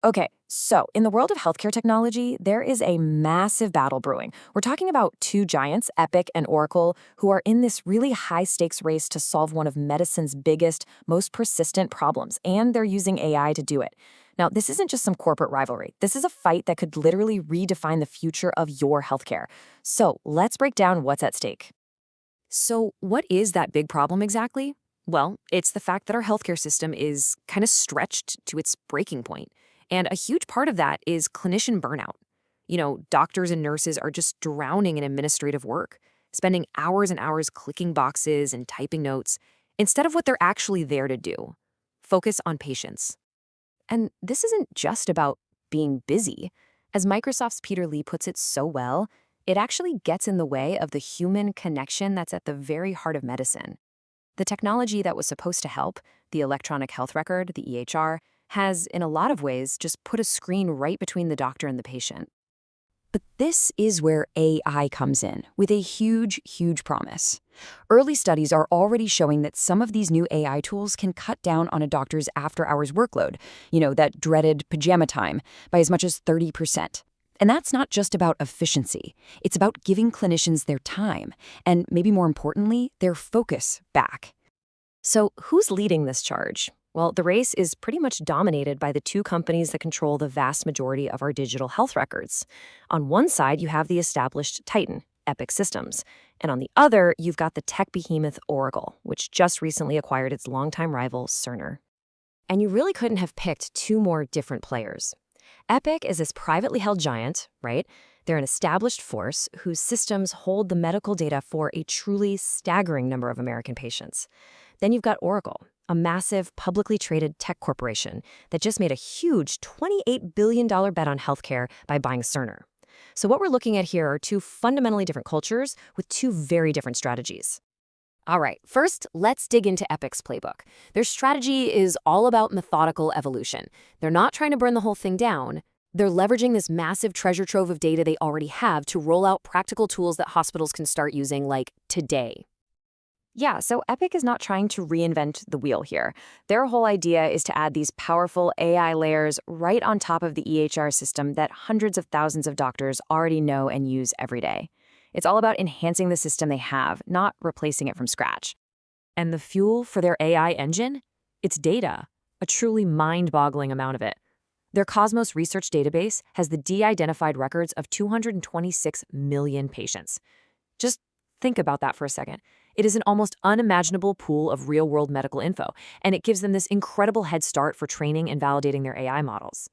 Okay, so in the world of healthcare technology, there is a massive battle brewing. We're talking about two giants, Epic and Oracle, who are in this really high stakes race to solve one of medicine's biggest, most persistent problems, and they're using AI to do it. Now, this isn't just some corporate rivalry. This is a fight that could literally redefine the future of your healthcare. So let's break down what's at stake. So, what is that big problem exactly? Well, it's the fact that our healthcare system is kind of stretched to its breaking point. And a huge part of that is clinician burnout. Doctors and nurses are just drowning in administrative work, spending hours and hours clicking boxes and typing notes instead of what they're actually there to do: focus on patients. And this isn't just about being busy. As Microsoft's Peter Lee puts it so well, it actually gets in the way of the human connection that's at the very heart of medicine. The technology that was supposed to help, the electronic health record, the EHR, has, in a lot of ways, just put a screen right between the doctor and the patient. But this is where AI comes in, with a huge, huge promise. Early studies are already showing that some of these new AI tools can cut down on a doctor's after-hours workload, that dreaded pajama time, by as much as 30%. And that's not just about efficiency. It's about giving clinicians their time, and maybe more importantly, their focus back. So who's leading this charge? Well, the race is pretty much dominated by the two companies that control the vast majority of our digital health records. On one side, you have the established Titan, Epic Systems. And on the other, you've got the tech behemoth Oracle, which just recently acquired its longtime rival, Cerner. And you really couldn't have picked two more different players. Epic is this privately held giant, right? They're an established force whose systems hold the medical data for a truly staggering number of American patients. Then you've got Oracle, a massive publicly traded tech corporation that just made a huge $28 billion bet on healthcare by buying Cerner. So what we're looking at here are two fundamentally different cultures with two very different strategies. All right, first, let's dig into Epic's playbook. Their strategy is all about methodical evolution. They're not trying to burn the whole thing down. They're leveraging this massive treasure trove of data they already have to roll out practical tools that hospitals can start using, like, today. Yeah, so Epic is not trying to reinvent the wheel here. Their whole idea is to add these powerful AI layers right on top of the EHR system that hundreds of thousands of doctors already know and use every day. It's all about enhancing the system they have, not replacing it from scratch. And the fuel for their AI engine? It's data, a truly mind-boggling amount of it. Their Cosmos research database has the de-identified records of 226 million patients. Just think about that for a second. It is an almost unimaginable pool of real-world medical info, and it gives them this incredible head start for training and validating their AI models.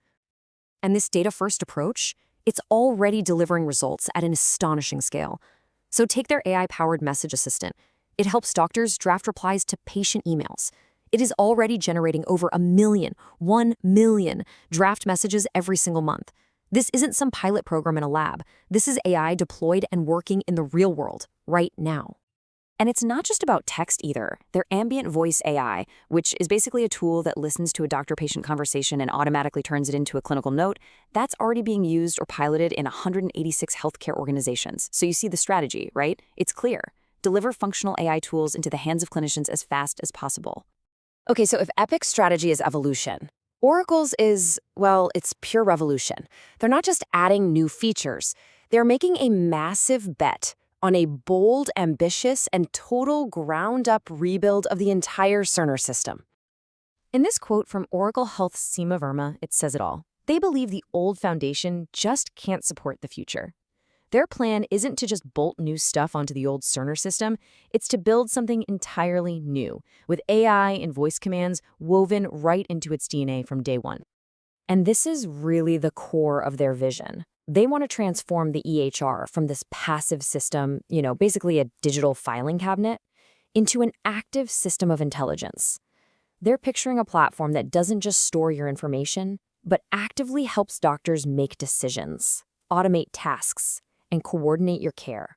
And this data-first approach, it's already delivering results at an astonishing scale. So take their AI-powered message assistant. It helps doctors draft replies to patient emails. It is already generating over 1 million draft messages every single month. This isn't some pilot program in a lab. This is AI deployed and working in the real world right now. And it's not just about text either. Their ambient voice AI, which is basically a tool that listens to a doctor-patient conversation and automatically turns it into a clinical note, that's already being used or piloted in 186 healthcare organizations. So you see the strategy, right? It's clear. Deliver functional AI tools into the hands of clinicians as fast as possible. Okay, so if Epic's strategy is evolution, Oracle's is, well, it's pure revolution. They're not just adding new features. They're making a massive bet on a bold, ambitious, and total ground-up rebuild of the entire Cerner system. In this quote from Oracle Health's Seema Verma, it says it all. They believe the old foundation just can't support the future. Their plan isn't to just bolt new stuff onto the old Cerner system, it's to build something entirely new, with AI and voice commands woven right into its DNA from day one. And this is really the core of their vision. They want to transform the EHR from this passive system, basically a digital filing cabinet, into an active system of intelligence. They're picturing a platform that doesn't just store your information, but actively helps doctors make decisions, automate tasks, and coordinate your care.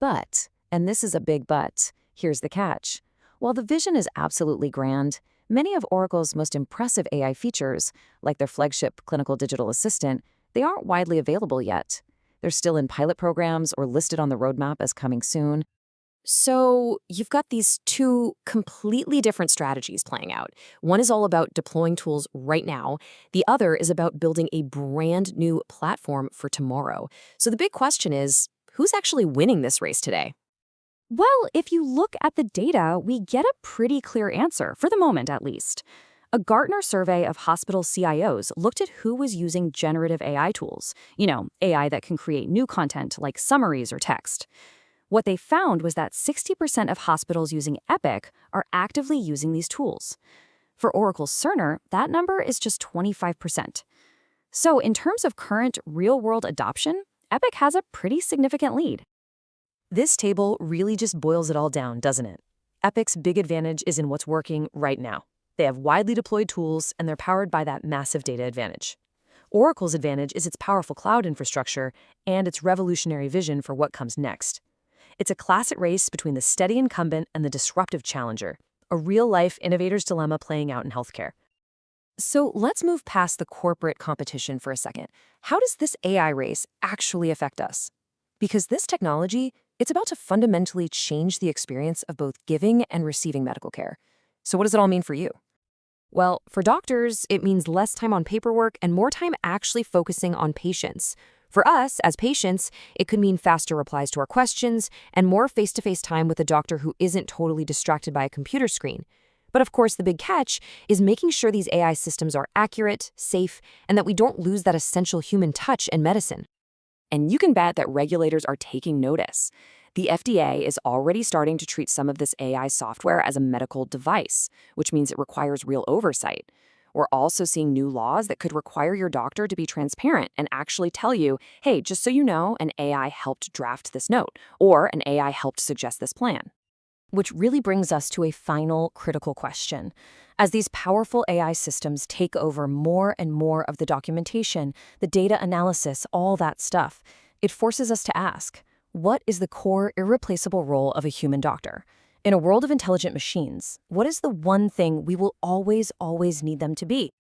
But, and this is a big but, here's the catch. While the vision is absolutely grand, many of Oracle's most impressive AI features, like their flagship clinical digital assistant, they aren't widely available yet. They're still in pilot programs or listed on the roadmap as coming soon. So you've got these two completely different strategies playing out. One is all about deploying tools right now. The other is about building a brand new platform for tomorrow. So the big question is, who's actually winning this race today? Well, if you look at the data, we get a pretty clear answer, for the moment at least. A Gartner survey of hospital CIOs looked at who was using generative AI tools, AI that can create new content like summaries or text. What they found was that 60% of hospitals using Epic are actively using these tools. For Oracle's Cerner, that number is just 25%. So, in terms of current real world adoption, Epic has a pretty significant lead. This table really just boils it all down, doesn't it? Epic's big advantage is in what's working right now. They have widely deployed tools, and they're powered by that massive data advantage. Oracle's advantage is its powerful cloud infrastructure and its revolutionary vision for what comes next. It's a classic race between the steady incumbent and the disruptive challenger, a real-life innovator's dilemma playing out in healthcare. So let's move past the corporate competition for a second. How does this AI race actually affect us? Because this technology, it's about to fundamentally change the experience of both giving and receiving medical care. So what does it all mean for you? Well, for doctors, it means less time on paperwork and more time actually focusing on patients. For us, as patients, it could mean faster replies to our questions and more face-to-face time with a doctor who isn't totally distracted by a computer screen. But of course, the big catch is making sure these AI systems are accurate, safe, and that we don't lose that essential human touch in medicine. And you can bet that regulators are taking notice. The FDA is already starting to treat some of this AI software as a medical device, which means it requires real oversight. We're also seeing new laws that could require your doctor to be transparent and actually tell you, hey, just so you know, an AI helped draft this note, or an AI helped suggest this plan. Which really brings us to a final critical question. As these powerful AI systems take over more and more of the documentation, the data analysis, all that stuff, it forces us to ask, what is the core, irreplaceable role of a human doctor? In a world of intelligent machines, what is the one thing we will always need them to be?